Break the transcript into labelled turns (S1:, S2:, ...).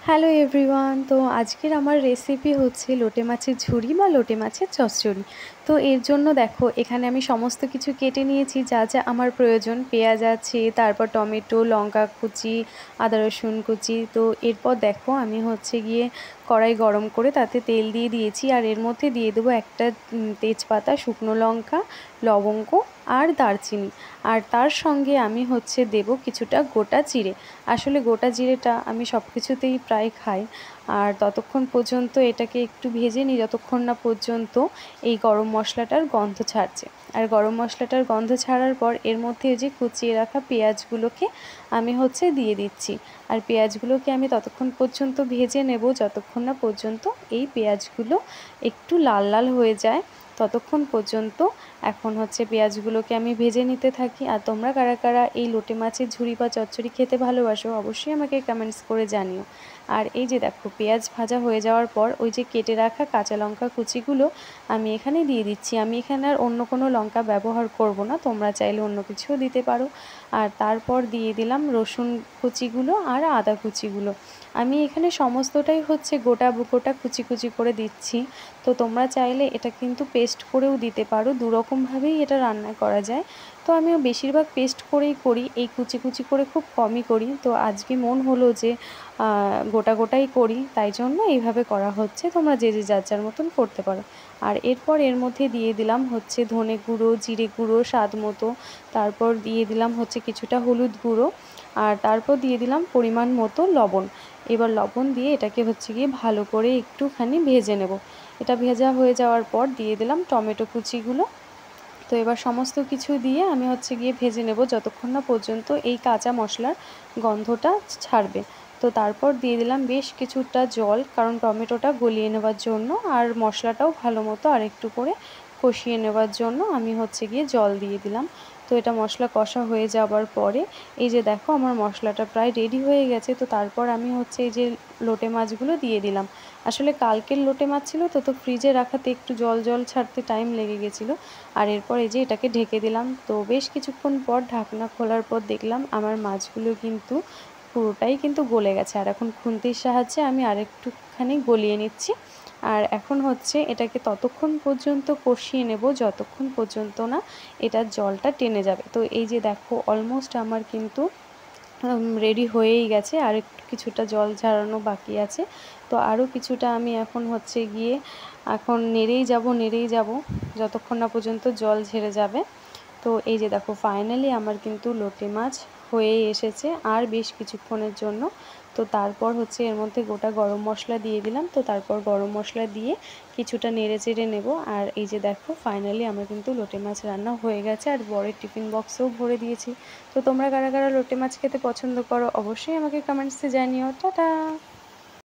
S1: Hello everyone. তো আজকের আমার রেসিপি হচ্ছে লোটে মাছের ঝুরি বা লোটে মাছের চচ্চড়ি। তো এর জন্য দেখো এখানে আমি সমস্ত কিছু কেটে নিয়েছি যা যা আমার প্রয়োজন। পেঁয়াজ আছে, তারপর টমেটো, লঙ্কা কুচি, আদা রসুন কুচি। তো এরপর দেখো আমি হচ্ছে গিয়ে কড়াই গরম করে তাতে তেল দিয়ে দিয়েছি, আর এর মধ্যে দিয়ে দেবো একটা তেজপাতা, শুকনো লঙ্কা, লবঙ্গ আর দারচিনি। আর তার সঙ্গে আমি হচ্ছে দেব কিছুটা গোটা জিরে। আসলে গোটা জিরেটা আমি সব কিছুতেই প্রায় খাই। আর ততক্ষণ পর্যন্ত এটাকে একটু ভেজে নিই যতক্ষণ না পর্যন্ত এই গরম মশলাটার গন্ধ ছাড়ছে। আর গরম মশলাটার গন্ধ ছাড়ার পর এর মধ্যে যে কুচিয়ে রাখা পেঁয়াজগুলোকে আমি হচ্ছে দিয়ে দিচ্ছি। আর পেঁয়াজগুলোকে আমি ততক্ষণ পর্যন্ত ভেজে নেব যতক্ষণ না পর্যন্ত এই পেঁয়াজগুলো একটু লাল লাল হয়ে যায়। ততক্ষণ পর্যন্ত এখন হচ্ছে পেঁয়াজগুলোকে আমি ভেজে নিতে থাকি। আর তোমরা কারা কারা এই লোটে মাছের ঝুরি বা চচ্চড়ি খেতে ভালোবাসো অবশ্যই আমাকে কমেন্টস করে জানিও। আর এই যে দেখো পেঁয়াজ ভাজা হয়ে যাওয়ার পর ওই যে কেটে রাখা কাঁচা লঙ্কা কুচিগুলো আমি এখানে দিয়ে দিচ্ছি। আমি এখানে আর অন্য কোনো লঙ্কা ব্যবহার করব না, তোমরা চাইলে অন্য কিছুও দিতে পারো। আর তারপর দিয়ে দিলাম রসুন কুচিগুলো আর আদা কুচিগুলো। আমি এখানে সমস্তটাই হচ্ছে গোটা গোটা কুচি কুচি করে দিচ্ছি। তো তোমরা চাইলে এটা কিন্তু পেস্ট করেও দিতে পারো, দুরকমভাবেই এটা রান্না করা যায়। তো আমিও বেশিরভাগ পেস্ট করেই করি, এই কুচি কুচি করে খুব কমই করি। তো আজকে মন হলো যে গোটা গোটাই করি, তাই জন্য এইভাবে করা হচ্ছে। তোমরা যে যে যার যার মতন করতে পারো। আর এরপর এর মধ্যে দিয়ে দিলাম হচ্ছে ধনে গুঁড়ো, জিরে গুঁড়ো স্বাদ মতো, তারপর দিয়ে দিলাম হচ্ছে কিছুটা হলুদ গুঁড়ো, আর তারপর দিয়ে দিলাম পরিমাণ মতো লবণ। এবার লবণ দিয়ে এটাকে হচ্ছে গিয়ে ভালো করে একটুখানি ভেজে নেব। এটা ভেজা হয়ে যাওয়ার পর দিয়ে দিলাম টমেটো কুচিগুলো। তো এবার সমস্ত কিছু দিয়ে আমি হচ্ছে গিয়ে ভেজে নেব যতক্ষণ না পর্যন্ত এই কাঁচা মশলার গন্ধটা ছাড়বে। তো তারপর দিয়ে দিলাম বেশ কিছুটা জল, কারণ টমেটোটা গলিয়ে নেওয়ার জন্য, আর মশলাটাও ভালো মতো আরেকটু করে কষিয়ে নেওয়ার জন্য আমি হচ্ছে গিয়ে জল দিয়ে দিলাম। তো এটা মশলা কষা হয়ে যাওয়ার পরে এই যে দেখো আমার মশলাটা প্রায় রেডি হয়ে গেছে। তো তারপর আমি হচ্ছে এই যে লোটে মাছগুলো দিয়ে দিলাম। আসলে কালকের লোটে মাছ ছিল তো ফ্রিজে রাখাতে একটু জল জল ছাড়তে টাইম লেগে গেছিলো। আর এরপর এই যে এটাকে ঢেকে দিলাম। তো বেশ কিছুক্ষণ পর ঢাকনা খোলার পর দেখলাম আমার মাছগুলো কিন্তু পুরোটাই কিন্তু গলে গেছে। আর এখন খুন্তির সাহায্যে আমি আরেকটুখানি গলিয়ে নিচ্ছি। আর এখন হচ্ছে এটাকে ততক্ষণ পর্যন্ত কষিয়ে নেব যতক্ষণ পর্যন্ত না এটার জলটা টেনে যাবে। তো এই যে দেখো অলমোস্ট আমার কিন্তু রেডি হয়েই গেছে, আর একটু কিছুটা জল ঝরানো বাকি আছে। তো আরও কিছুটা আমি এখন হচ্ছে গিয়ে এখন নেড়েই যাব যতক্ষণ না পর্যন্ত জল ঝরে যাবে। তো এই যে দেখো ফাইনালি আমার কিন্তু লোটে মাছ হয়েই এসেছে আর বেশ কিছুক্ষণের জন্য। তো তারপর হচ্ছে এর মধ্যে গোটা গরম মশলা দিয়ে দিলাম। তো তারপর গরম মশলা দিয়ে কিছুটা নেড়ে চেড়ে নেব। আর এই যে দেখো ফাইনালি আমার কিন্তু লোটে মাছ রান্না হয়ে গেছে, আর বরের টিফিন বক্সেও ভরে দিয়েছি। তো তোমরা কারা কারা লোটে মাছ খেতে পছন্দ করো অবশ্যই আমাকে কমেন্টসে জানিও। টাটা।